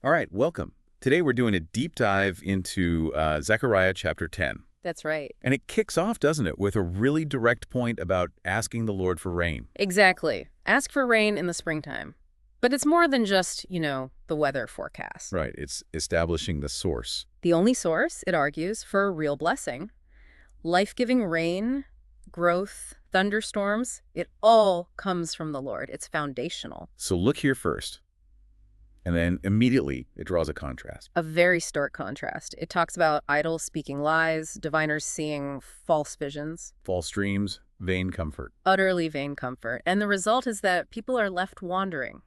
All right, welcome. Today we're doing a deep dive into Zechariah chapter 10. That's right. And it kicks off, doesn't it, with a really direct point about asking the Lord for rain. Exactly. Ask for rain in the springtime. But it's more than just, the weather forecast. Right, it's establishing the source. The only source, it argues, for a real blessing. Life-giving rain, growth, thunderstorms, it all comes from the Lord. It's foundational. So look here first. And then immediately it draws a contrast. A very stark contrast. It talks about idols speaking lies, diviners seeing false visions. False dreams, vain comfort. Utterly vain comfort. And the result is that people are left wandering,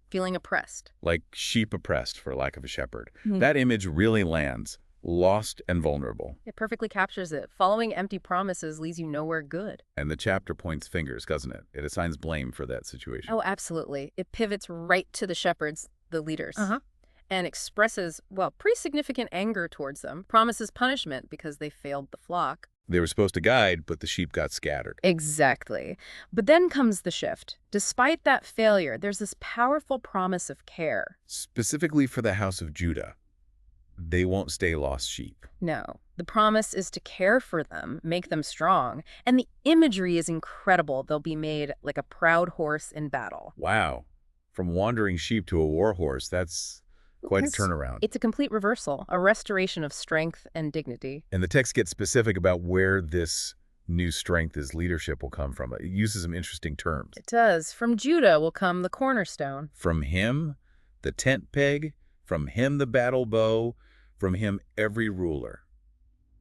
feeling oppressed. Like sheep oppressed for lack of a shepherd. Hmm. That image really lands, lost and vulnerable. It perfectly captures it. Following empty promises leads you nowhere good. And the chapter points fingers, doesn't it? It assigns blame for that situation. Oh, absolutely. It pivots right to the shepherds, the leaders, and expresses, pretty significant anger towards them, promises punishment because they failed the flock. They were supposed to guide, but the sheep got scattered. Exactly. But then comes the shift. Despite that failure, there's this powerful promise of care. Specifically for the house of Judah. They won't stay lost sheep. No, the promise is to care for them, make them strong, and the imagery is incredible. They'll be made like a proud horse in battle. Wow. From wandering sheep to a war horse, that's quite a turnaround. It's a complete reversal, a restoration of strength and dignity. And the text gets specific about where this new strength, this leadership will come from. It uses some interesting terms. It does. From Judah will come the cornerstone. From him, the tent peg. From him, the battle bow. From him, every ruler.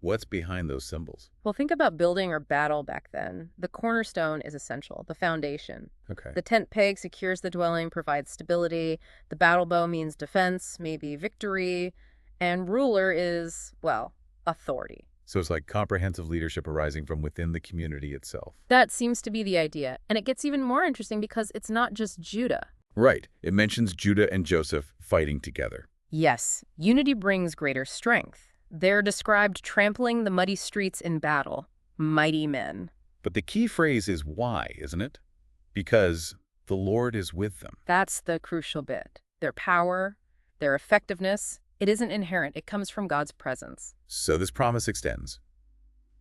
What's behind those symbols? Well, think about building or battle back then. The cornerstone is essential, the foundation. Okay. The tent peg secures the dwelling, provides stability. The battle bow means defense, maybe victory. And ruler is, authority. So it's like comprehensive leadership arising from within the community itself. That seems to be the idea. And it gets even more interesting because it's not just Judah. Right. It mentions Judah and Joseph fighting together. Yes, unity brings greater strength. They're described trampling the muddy streets in battle. Mighty men. But the key phrase is why, isn't it? Because the Lord is with them. That's the crucial bit. Their power, their effectiveness, it isn't inherent. It comes from God's presence. So this promise extends,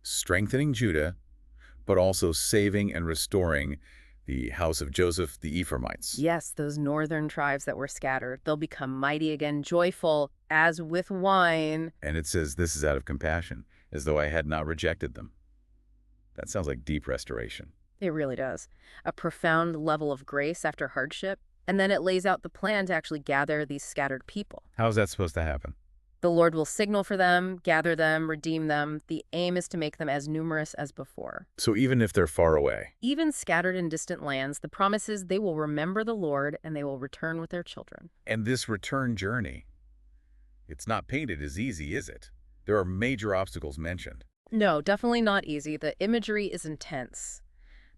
strengthening Judah, but also saving and restoring the house of Joseph, the Ephraimites. Yes, those northern tribes that were scattered, they'll become mighty again, joyful as with wine. And it says this is out of compassion, as though I had not rejected them. That sounds like deep restoration. It really does. A profound level of grace after hardship. And then it lays out the plan to actually gather these scattered people. How is that supposed to happen? The Lord will signal for them, gather them, redeem them. The aim is to make them as numerous as before. So even if they're far away. Even scattered in distant lands, the promise is they will remember the Lord and they will return with their children. And this return journey, it's not painted as easy, is it? There are major obstacles mentioned. No, definitely not easy. The imagery is intense.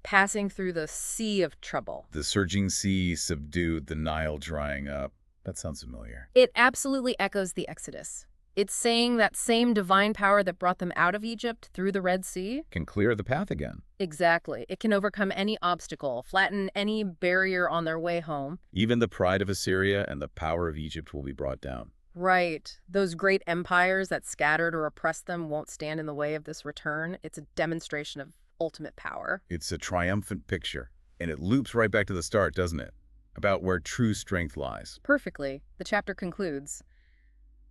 Passing through the sea of trouble. The surging sea subdued, the Nile drying up. That sounds familiar. It absolutely echoes the Exodus. It's saying that same divine power that brought them out of Egypt through the Red Sea. Can clear the path again. Exactly. It can overcome any obstacle, flatten any barrier on their way home. Even the pride of Assyria and the power of Egypt will be brought down. Right. Those great empires that scattered or oppressed them won't stand in the way of this return. It's a demonstration of ultimate power. It's a triumphant picture, and it loops right back to the start, doesn't it? About where true strength lies. Perfectly. The chapter concludes,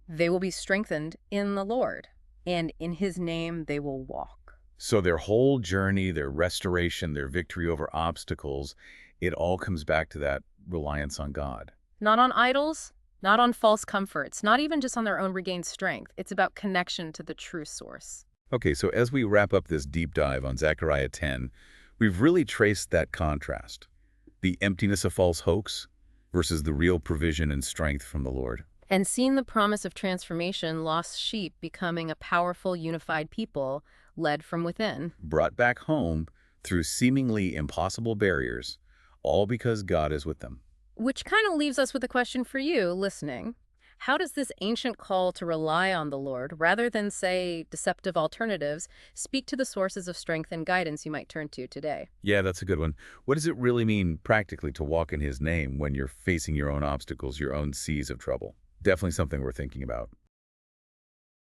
they will be strengthened in the Lord, and in his name they will walk. So their whole journey, their restoration, their victory over obstacles, it all comes back to that reliance on God. Not on idols, not on false comforts, not even just on their own regained strength. It's about connection to the true source. Okay, so as we wrap up this deep dive on Zechariah 10, we've really traced that contrast. The emptiness of false hoax versus the real provision and strength from the Lord. And seen the promise of transformation, lost sheep becoming a powerful, unified people led from within. Brought back home through seemingly impossible barriers, all because God is with them. Which kind of leaves us with a question for you, listening. How does this ancient call to rely on the Lord, rather than, say, deceptive alternatives, speak to the sources of strength and guidance you might turn to today? Yeah, that's a good one. What does it really mean practically to walk in his name when you're facing your own obstacles, your own seas of trouble? Definitely something we're thinking about.